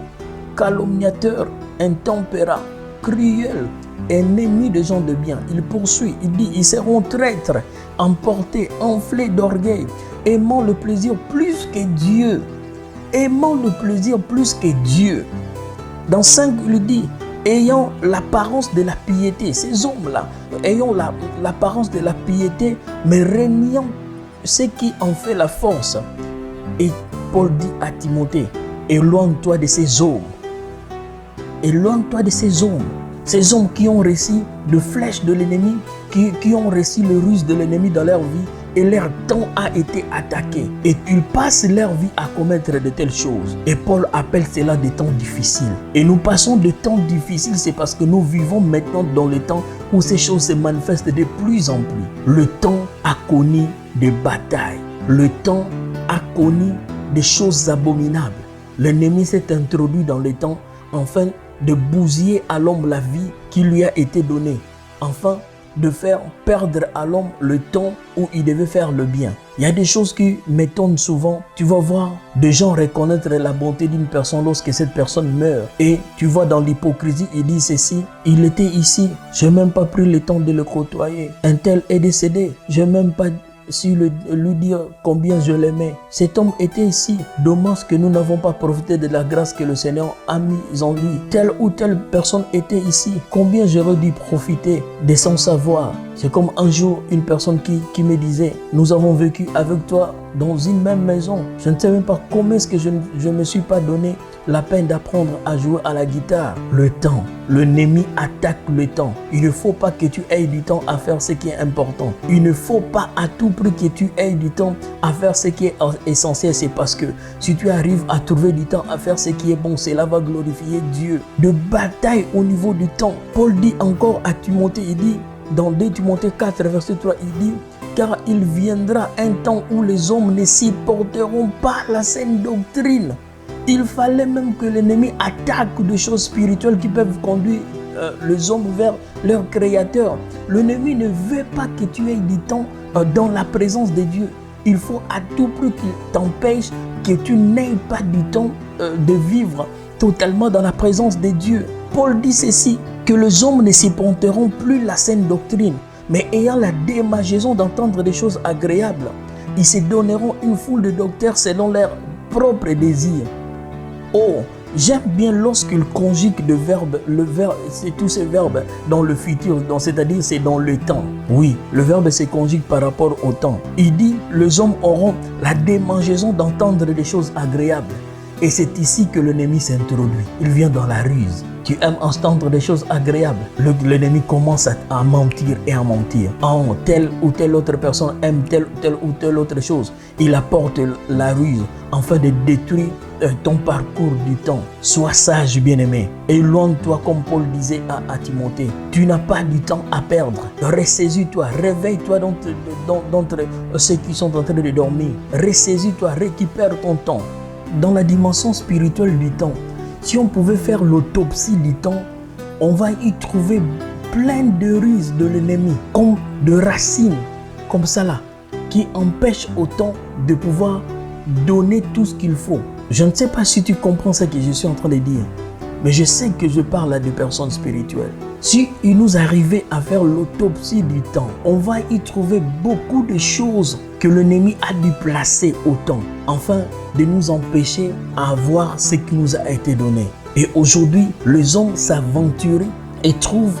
calomniateurs, intempérants, cruels, ennemis des gens de bien. » Il poursuit, il dit « Ils seront traîtres, emportés, enflés d'orgueil, aimant le plaisir plus que Dieu. » Aimant le plaisir plus que Dieu. Dans 5, il dit ayant l'apparence de la piété. Ces hommes-là, ayant l'apparence de la piété, mais régnant ce qui en fait la force. Et Paul dit à Timothée, éloigne-toi de ces hommes. Éloigne-toi de ces hommes. Ces hommes qui ont reçu de flèches de l'ennemi, qui ont reçu le ruse de l'ennemi dans leur vie. Et leur temps a été attaqué. Et ils passent leur vie à commettre de telles choses. Et Paul appelle cela des temps difficiles. Et nous passons de temps difficiles, c'est parce que nous vivons maintenant dans le temps où ces choses se manifestent de plus en plus. Le temps a connu des batailles. Le temps a connu des choses abominables. L'ennemi s'est introduit dans le temps afin de bousiller à l'homme la vie qui lui a été donnée. Enfin, de faire perdre à l'homme le temps où il devait faire le bien. Il y a des choses qui m'étonnent souvent. Tu vas voir des gens reconnaître la bonté d'une personne lorsque cette personne meurt. Et tu vois dans l'hypocrisie, il dit ceci: il était ici, je n'ai même pas pris le temps de le côtoyer. Un tel est décédé, je n'ai même pas su lui dire combien je l'aimais. Cet homme était ici. Dommage que nous n'avons pas profité de la grâce que le Seigneur a mise en lui. Telle ou telle personne était ici. Combien j'aurais dû profiter de son savoir. C'est comme un jour une personne qui me disait: nous avons vécu avec toi dans une même maison. Je ne sais même pas comment est-ce que je ne me suis pas donné la peine d'apprendre à jouer à la guitare. Le temps. L'ennemi attaque le temps. Il ne faut pas que tu aies du temps à faire ce qui est important. Il ne faut pas à tout prix que tu aies du temps à faire ce qui est essentiel. C'est parce que si tu arrives à trouver du temps à faire ce qui est bon, cela va glorifier Dieu. De bataille au niveau du temps. Paul dit encore à Timothée, il dit dans 2 Timothée 4 verset 3, il dit: car il viendra un temps où les hommes ne supporteront pas la saine doctrine. Il fallait même que l'ennemi attaque des choses spirituelles qui peuvent conduire les hommes vers leur créateur. L'ennemi ne veut pas que tu aies du temps dans la présence de Dieu. Il faut à tout prix qu'il t'empêche que tu n'aies pas du temps de vivre totalement dans la présence de Dieu. Paul dit ceci, que les hommes ne supporteront plus la saine doctrine, mais ayant la démangeaison d'entendre des choses agréables, ils se donneront une foule de docteurs selon leurs propres désirs. Oh, j'aime bien lorsqu'il conjugue le verbe, c'est tous ces verbes dans le futur, c'est-à-dire c'est dans le temps. Oui, le verbe se conjugue par rapport au temps. Il dit, les hommes auront la démangeaison d'entendre des choses agréables. Et c'est ici que l'ennemi s'introduit. Il vient dans la ruse. Tu aimes entendre des choses agréables. L'ennemi commence à mentir et à mentir. Oh, telle ou telle autre personne aime telle ou telle autre chose. Il apporte la ruse afin de détruire ton parcours du temps. Sois sage, bien-aimé. Éloigne-toi, comme Paul disait à Timothée. Tu n'as pas du temps à perdre. Ressaisis-toi, réveille-toi d'entre ceux qui sont en train de dormir. Ressaisis-toi, récupère ton temps. Dans la dimension spirituelle du temps, si on pouvait faire l'autopsie du temps, on va y trouver plein de ruses de l'ennemi, comme de racines, comme ça là, qui empêchent au temps de pouvoir donner tout ce qu'il faut. Je ne sais pas si tu comprends ce que je suis en train de dire, mais je sais que je parle à des personnes spirituelles. Si il nous arrivait à faire l'autopsie du temps, on va y trouver beaucoup de choses que l'ennemi a dû placer au temps, afin de nous empêcher à avoir ce qui nous a été donné. Et aujourd'hui, les hommes s'aventurent et trouvent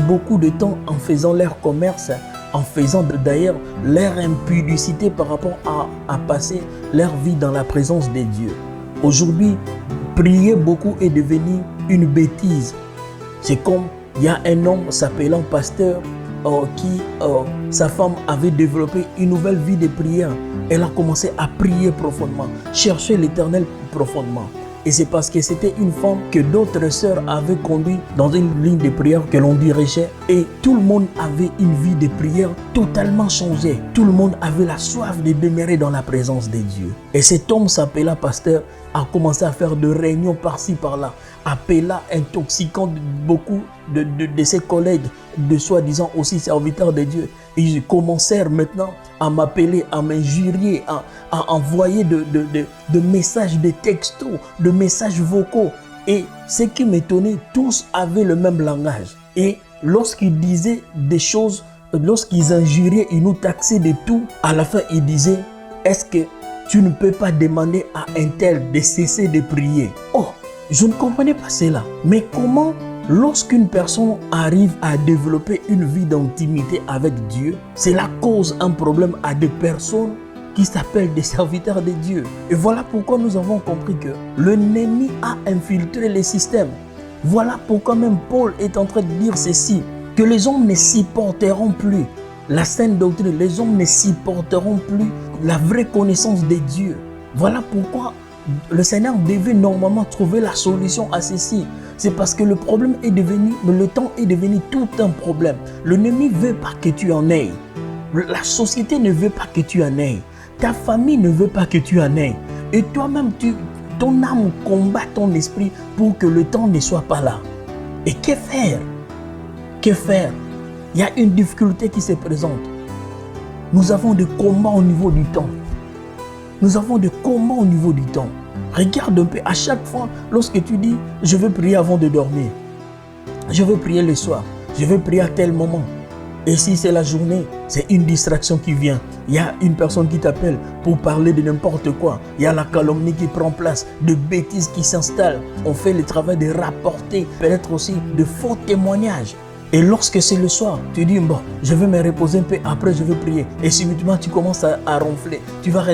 beaucoup de temps en faisant leur commerce, en faisant d'ailleurs leur impudicité par rapport à passer leur vie dans la présence de Dieu. Aujourd'hui, prier beaucoup est devenu une bêtise. C'est comme il y a un homme s'appelant pasteur sa femme avait développé une nouvelle vie de prière. Elle a commencé à prier profondément, chercher l'Éternel profondément. Et c'est parce que c'était une femme que d'autres sœurs avaient conduit dans une ligne de prière que l'on dirigeait. Et tout le monde avait une vie de prière totalement changée. Tout le monde avait la soif de demeurer dans la présence de Dieu. Et cet homme s'appela pasteur, a commencé à faire des réunions par-ci par-là, appela, intoxiquant beaucoup de ses collègues, de soi-disant aussi serviteurs de Dieu. Ils commencèrent maintenant à m'appeler, à m'injurier, à envoyer de messages, de textos, de messages vocaux. Et ce qui m'étonnait, tous avaient le même langage. Et lorsqu'ils disaient des choses, lorsqu'ils injuriaient, ils nous taxaient de tout, à la fin ils disaient: est-ce que tu ne peux pas demander à un tel de cesser de prier? Oh, je ne comprenais pas cela. Mais comment, lorsqu'une personne arrive à développer une vie d'intimité avec Dieu, cela cause un problème à des personnes qui s'appellent des serviteurs de Dieu. Et voilà pourquoi nous avons compris que l'ennemi a infiltré les systèmes. Voilà pourquoi même Paul est en train de dire ceci, que les hommes ne supporteront plus la saine doctrine, les hommes ne supporteront plus la vraie connaissance de Dieu. Voilà pourquoi le Seigneur devait normalement trouver la solution à ceci. C'est parce que le problème est devenu, le temps est devenu tout un problème. L'ennemi ne veut pas que tu en aies. La société ne veut pas que tu en aies. Ta famille ne veut pas que tu en aies. Et toi-même, ton âme combat ton esprit pour que le temps ne soit pas là. Et que faire? Que faire? Il y a une difficulté qui se présente. Nous avons des combats au niveau du temps. Nous avons des combats au niveau du temps. Regarde un peu, à chaque fois, lorsque tu dis, je veux prier avant de dormir, je veux prier le soir, je veux prier à tel moment. Et si c'est la journée, c'est une distraction qui vient. Il y a une personne qui t'appelle pour parler de n'importe quoi. Il y a la calomnie qui prend place, de bêtises qui s'installent. On fait le travail de rapporter, peut-être aussi de faux témoignages. Et lorsque c'est le soir, tu dis, bon, je vais me reposer un peu, après je vais prier. Et subitement, tu commences à ronfler. Tu vas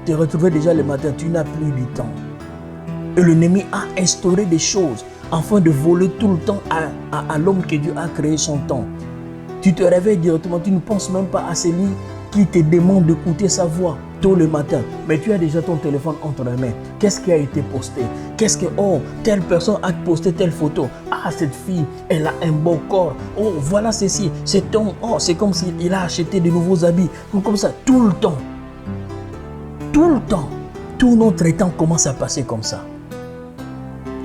te retrouver déjà le matin, tu n'as plus du temps. Et l'ennemi a instauré des choses afin de voler tout le temps à l'homme que Dieu a créé son temps. Tu te réveilles directement, tu ne penses même pas à celui qui te demande d'écouter sa voix tôt le matin. Mais tu as déjà ton téléphone entre les mains. Qu'est-ce qui a été posté? Telle personne a posté telle photo. Ah, cette fille, elle a un beau corps. Oh, voilà ceci. C'est comme s'il a acheté de nouveaux habits. Comme ça, tout le temps. Tout le temps. Tout notre temps commence à passer comme ça.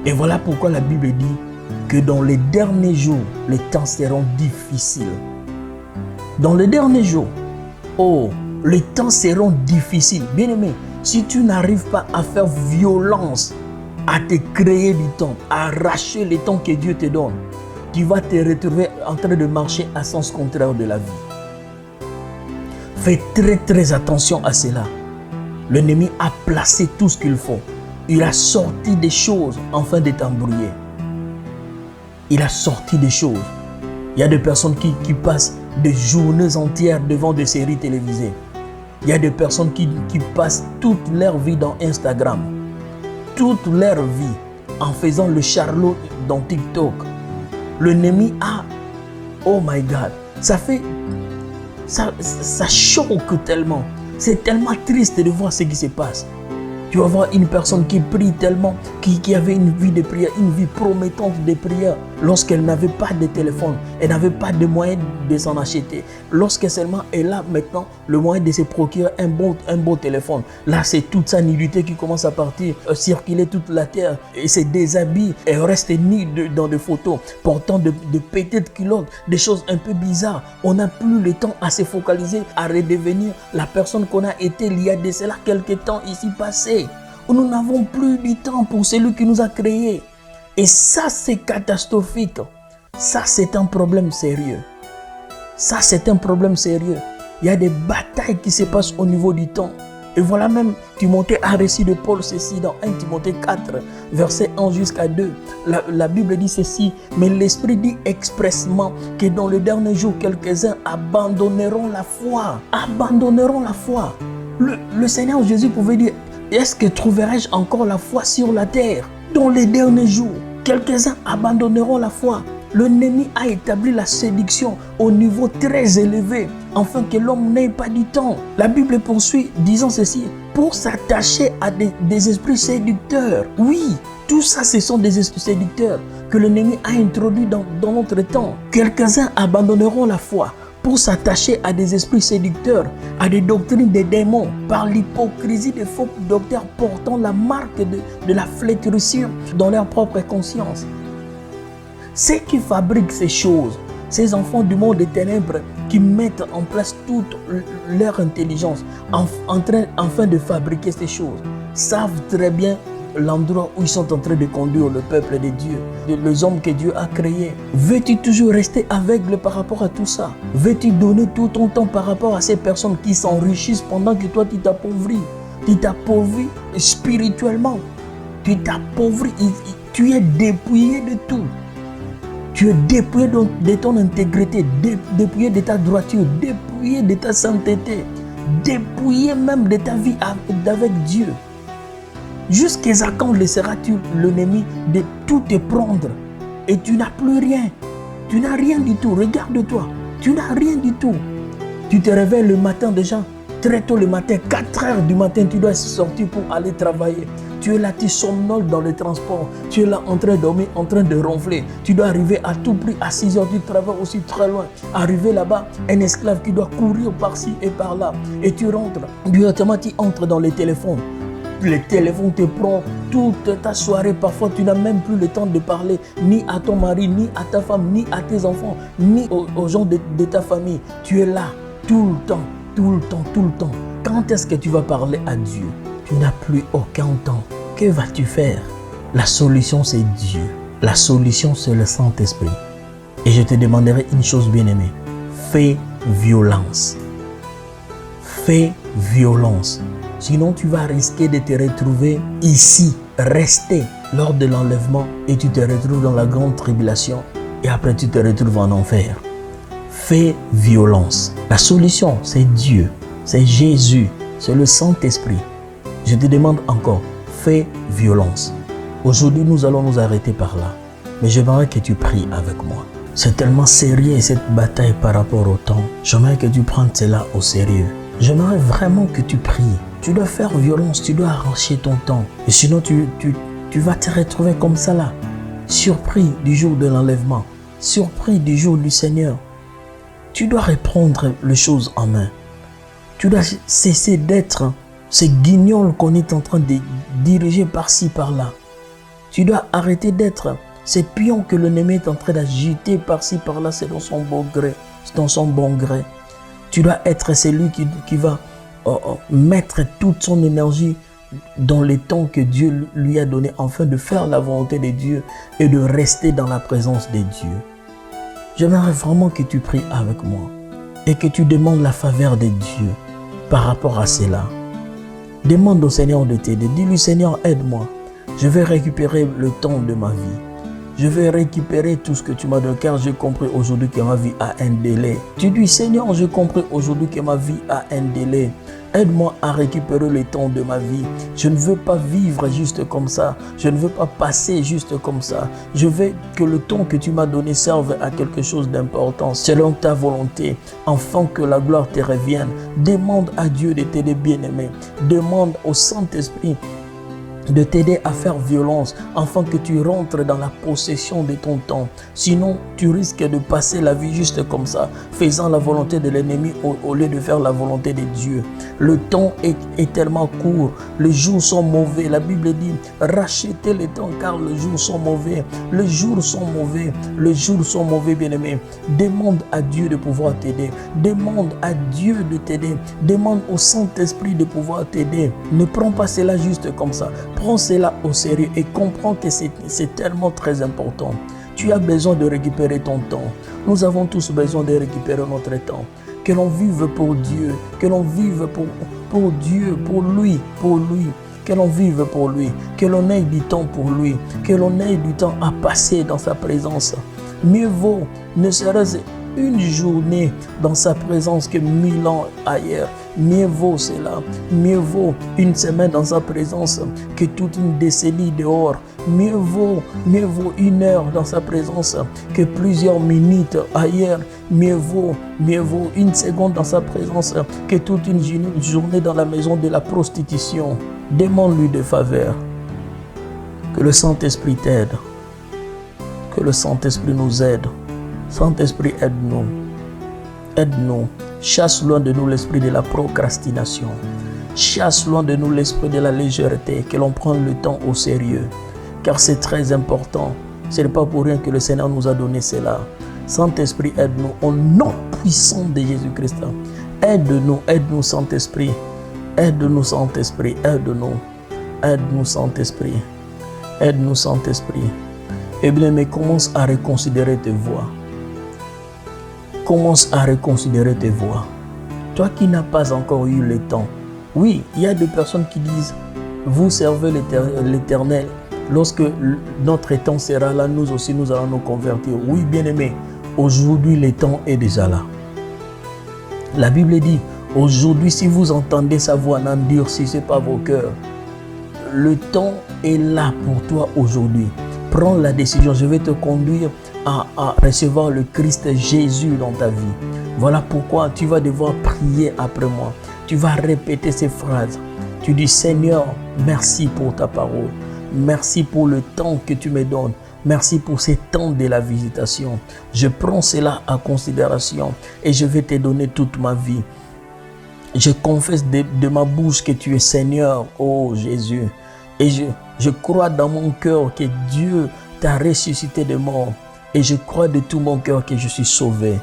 Et voilà pourquoi la Bible dit que dans les derniers jours, les temps seront difficiles. Dans les derniers jours, les temps seront difficiles. Bien-aimé, si tu n'arrives pas à faire violence, à te créer du temps, à arracher le temps que Dieu te donne, tu vas te retrouver en train de marcher à sens contraire de la vie. Fais très très attention à cela. L'ennemi a placé tout ce qu'il faut. Il a sorti des choses afin de t'embrouiller. Il a sorti des choses. Il y a des personnes qui passent des journées entières devant des séries télévisées. Il y a des personnes qui passent toute leur vie dans Instagram. Toute leur vie en faisant le charlot dans TikTok. L'ennemi a... Oh my God. Ça choque tellement. C'est tellement triste de voir ce qui se passe. Tu vas voir une personne qui prie tellement, qui avait une vie de prière, une vie promettante de prière, lorsqu'elle n'avait pas de téléphone, elle n'avait pas de moyens de s'en acheter. Lorsque seulement elle a maintenant le moyen de se procurer un bon téléphone, là c'est toute sa nudité qui commence à partir, circuler toute la terre, et se déshabille, elle reste nue dans des photos, portant de petites culottes, des choses un peu bizarres. On n'a plus le temps à se focaliser, à redevenir la personne qu'on a été il y a de cela quelques temps ici passé. Nous n'avons plus du temps pour celui qui nous a créés. Et ça, c'est catastrophique. Ça, c'est un problème sérieux. Ça, c'est un problème sérieux. Il y a des batailles qui se passent au niveau du temps. Et voilà même, Timothée a récit de Paul ceci dans 1 Timothée 4, verset 1 jusqu'à 2. La Bible dit ceci, mais l'Esprit dit expressement que dans le dernier jour, quelques-uns abandonneront la foi. Abandonneront la foi. Le Seigneur Jésus pouvait dire, est-ce que trouverai-je encore la foi sur la terre? Dans les derniers jours, quelques-uns abandonneront la foi. L'ennemi a établi la séduction au niveau très élevé, afin que l'homme n'ait pas du temps. La Bible poursuit, disant ceci, pour s'attacher à des esprits séducteurs. Oui, tout ça, ce sont des esprits séducteurs que l'ennemi a introduits dans notre temps. Quelques-uns abandonneront la foi pour s'attacher à des esprits séducteurs, à des doctrines des démons, par l'hypocrisie des faux docteurs portant la marque de la flétrissure dans leur propre conscience. Ceux qui fabriquent ces choses, ces enfants du monde des ténèbres qui mettent en place toute leur intelligence afin de fabriquer ces choses, savent très bien l'endroit où ils sont en train de conduire le peuple de Dieu, les hommes que Dieu a créés. Veux-tu toujours rester aveugle par rapport à tout ça? Veux-tu donner tout ton temps par rapport à ces personnes qui s'enrichissent pendant que toi tu t'appauvris? Tu t'appauvris spirituellement. Tu t'appauvris. Tu es dépouillé de tout. Tu es dépouillé de ton intégrité, dépouillé de ta droiture, dépouillé de ta sainteté, dépouillé même de ta vie avec Dieu. Jusqu'à quand laisseras-tu l'ennemi de tout te prendre et tu n'as plus rien? Tu n'as rien du tout. Regarde-toi. Tu n'as rien du tout. Tu te réveilles le matin déjà, très tôt le matin, 4 heures du matin, tu dois sortir pour aller travailler. Tu es là, tu somnoles dans les transports. Tu es là en train de dormir, en train de ronfler. Tu dois arriver à tout prix à 6 heures du travail aussi très loin. Arriver là-bas, un esclave qui doit courir par-ci et par-là. Et tu rentres. Directement, tu entres dans les téléphones. le téléphone te prend toute ta soirée. Parfois, tu n'as même plus le temps de parler ni à ton mari, ni à ta femme, ni à tes enfants, ni aux gens de ta famille. Tu es là tout le temps, tout le temps, tout le temps. Quand est-ce que tu vas parler à Dieu? Tu n'as plus aucun temps. Que vas-tu faire? La solution, c'est Dieu. La solution, c'est le Saint-Esprit. Et je te demanderai une chose, bien-aimé. Fais violence. Fais violence. Sinon, tu vas risquer de te retrouver ici, resté lors de l'enlèvement, et tu te retrouves dans la grande tribulation. Et après, tu te retrouves en enfer. Fais violence. La solution, c'est Dieu. C'est Jésus. C'est le Saint-Esprit. Je te demande encore, fais violence. Aujourd'hui, nous allons nous arrêter par là. Mais j'aimerais que tu pries avec moi. C'est tellement sérieux cette bataille par rapport au temps. J'aimerais que tu prennes cela au sérieux. J'aimerais vraiment que tu pries. Tu dois faire violence, tu dois arracher ton temps. Et sinon, tu vas te retrouver comme ça là. Surpris du jour de l'enlèvement. Surpris du jour du Seigneur. Tu dois reprendre les choses en main. Tu dois cesser d'être ce guignol qu'on est en train de diriger par-ci, par-là. Tu dois arrêter d'être ces pions que l'ennemi est en train d'agiter par-ci, par-là. C'est dans son bon gré. C'est dans son bon gré. Tu dois être celui qui va mettre toute son énergie dans les temps que Dieu lui a donné afin de faire la volonté de Dieu et de rester dans la présence de Dieu. J'aimerais vraiment que tu pries avec moi et que tu demandes la faveur de Dieu par rapport à cela. Demande au Seigneur de t'aider. Dis-lui, Seigneur, aide-moi. Je vais récupérer le temps de ma vie. Je vais récupérer tout ce que tu m'as donné, car j'ai compris aujourd'hui que ma vie a un délai. Tu dis, Seigneur, j'ai compris aujourd'hui que ma vie a un délai. Aide-moi à récupérer le temps de ma vie. Je ne veux pas vivre juste comme ça. Je ne veux pas passer juste comme ça. Je veux que le temps que tu m'as donné serve à quelque chose d'important, selon ta volonté, afin que la gloire te revienne. Demande à Dieu de t'aider, bien-aimé. Demande au Saint-Esprit de t'aider à faire violence afin que tu rentres dans la possession de ton temps. Sinon, tu risques de passer la vie juste comme ça, faisant la volonté de l'ennemi au lieu de faire la volonté de Dieu. Le temps est tellement court, les jours sont mauvais. La Bible dit, rachetez le temps car les jours sont mauvais. Les jours sont mauvais, les jours sont mauvais, bien-aimé. Demande à Dieu de pouvoir t'aider. Demande à Dieu de t'aider. Demande au Saint-Esprit de pouvoir t'aider. Ne prends pas cela juste comme ça. Prends cela au sérieux et comprends que c'est tellement très important. Tu as besoin de récupérer ton temps. Nous avons tous besoin de récupérer notre temps. Que l'on vive pour Dieu, que l'on vive pour Dieu, pour lui. Que l'on vive pour lui, que l'on ait du temps pour lui, que l'on ait du temps à passer dans sa présence. Mieux vaut, ne serait-ce une journée dans sa présence que 1000 ans ailleurs. Mieux vaut cela. Mieux vaut une semaine dans sa présence que toute une décennie dehors. Mieux vaut 1 heure dans sa présence que plusieurs minutes ailleurs. Mieux vaut 1 seconde dans sa présence que toute une journée dans la maison de la prostitution. Demande-lui de faveur. Que le Saint-Esprit t'aide. Que le Saint-Esprit nous aide. Saint-Esprit, aide-nous. Aide-nous. Chasse loin de nous l'esprit de la procrastination. Chasse loin de nous l'esprit de la légèreté. Que l'on prenne le temps au sérieux. Car c'est très important. Ce n'est pas pour rien que le Seigneur nous a donné cela. Saint-Esprit, aide-nous au nom puissant de Jésus-Christ. Aide-nous, aide-nous, Saint-Esprit. Aide-nous, Saint-Esprit. Aide-nous. Aide-nous, Saint-Esprit. Aide-nous, Saint-Esprit. Eh bien, mais commence à reconsidérer tes voies. Commence à reconsidérer tes voies. Toi qui n'as pas encore eu le temps. Oui, il y a des personnes qui disent, vous servez l'Éternel. Lorsque notre temps sera là, nous aussi, nous allons nous convertir. Oui, bien-aimé, aujourd'hui, le temps est déjà là. La Bible dit, aujourd'hui, si vous entendez sa voix, n'endurcissez pas vos cœurs. Le temps est là pour toi aujourd'hui. Prends la décision, je vais te conduire à recevoir le Christ Jésus dans ta vie. Voilà pourquoi tu vas devoir prier après moi. Tu vas répéter ces phrases. Tu dis, Seigneur, merci pour ta parole. Merci pour le temps que tu me donnes. Merci pour ces temps de la visitation. Je prends cela en considération et je vais te donner toute ma vie. Je confesse de ma bouche que tu es Seigneur, oh Jésus. Et je crois dans mon cœur que Dieu t'a ressuscité de mort. Et je crois de tout mon cœur que je suis sauvé.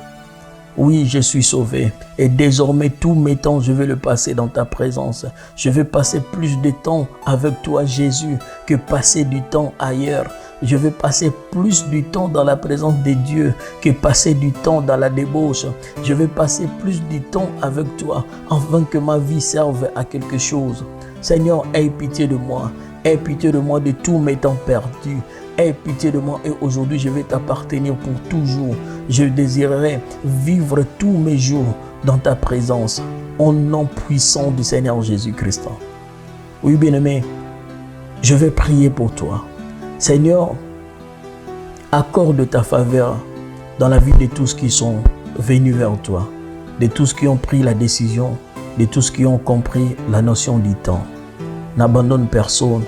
Oui, je suis sauvé. Et désormais, tous mes temps, je vais le passer dans ta présence. Je vais passer plus de temps avec toi, Jésus, que passer du temps ailleurs. Je vais passer plus du temps dans la présence de Dieu que passer du temps dans la débauche. Je vais passer plus du temps avec toi afin que ma vie serve à quelque chose. Seigneur, aie pitié de moi. Aie pitié de moi de tous mes temps perdus. Aie pitié de moi et aujourd'hui je vais t'appartenir pour toujours. Je désirerai vivre tous mes jours dans ta présence au nom puissant du Seigneur Jésus-Christ. Oui, bien-aimé, je vais prier pour toi. Seigneur, accorde ta faveur dans la vie de tous qui sont venus vers toi, de tous qui ont pris la décision, de tous qui ont compris la notion du temps. N'abandonne personne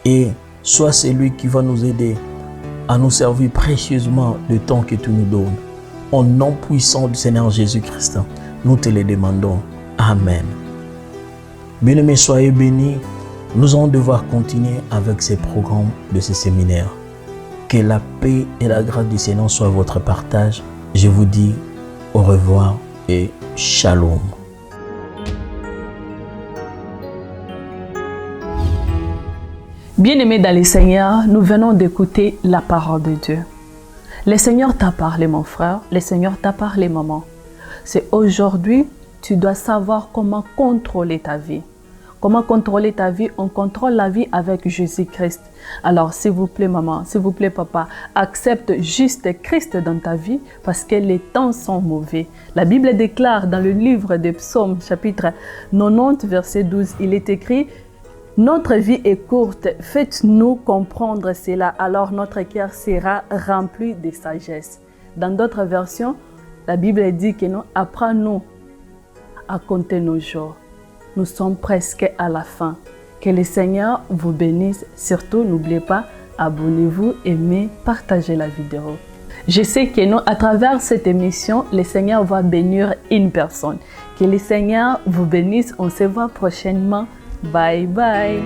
et sois celui qui va nous aider à nous servir précieusement le temps que tu nous donnes. Au nom puissant du Seigneur Jésus-Christ, nous te le demandons. Amen. Bien-aimés, soyez bénis. Nous allons devoir continuer avec ces programmes de ce séminaire. Que la paix et la grâce du Seigneur soient votre partage. Je vous dis au revoir et shalom. Bien-aimés dans le Seigneur, nous venons d'écouter la parole de Dieu. Le Seigneur t'a parlé, mon frère. Le Seigneur t'a parlé, maman. C'est aujourd'hui, tu dois savoir comment contrôler ta vie. Comment contrôler ta vie? On contrôle la vie avec Jésus-Christ. Alors, s'il vous plaît, maman, s'il vous plaît, papa, accepte juste Christ dans ta vie parce que les temps sont mauvais. La Bible déclare dans le livre des Psaumes, chapitre 90, verset 12, il est écrit: notre vie est courte, faites-nous comprendre cela, alors notre cœur sera rempli de sagesse. Dans d'autres versions, la Bible dit que nous apprends-nous à compter nos jours. Nous sommes presque à la fin. Que le Seigneur vous bénisse. Surtout, n'oubliez pas, abonnez-vous, aimez, partagez la vidéo. Je sais que nous, à travers cette émission, le Seigneur va bénir une personne. Que le Seigneur vous bénisse. On se voit prochainement. Bye bye.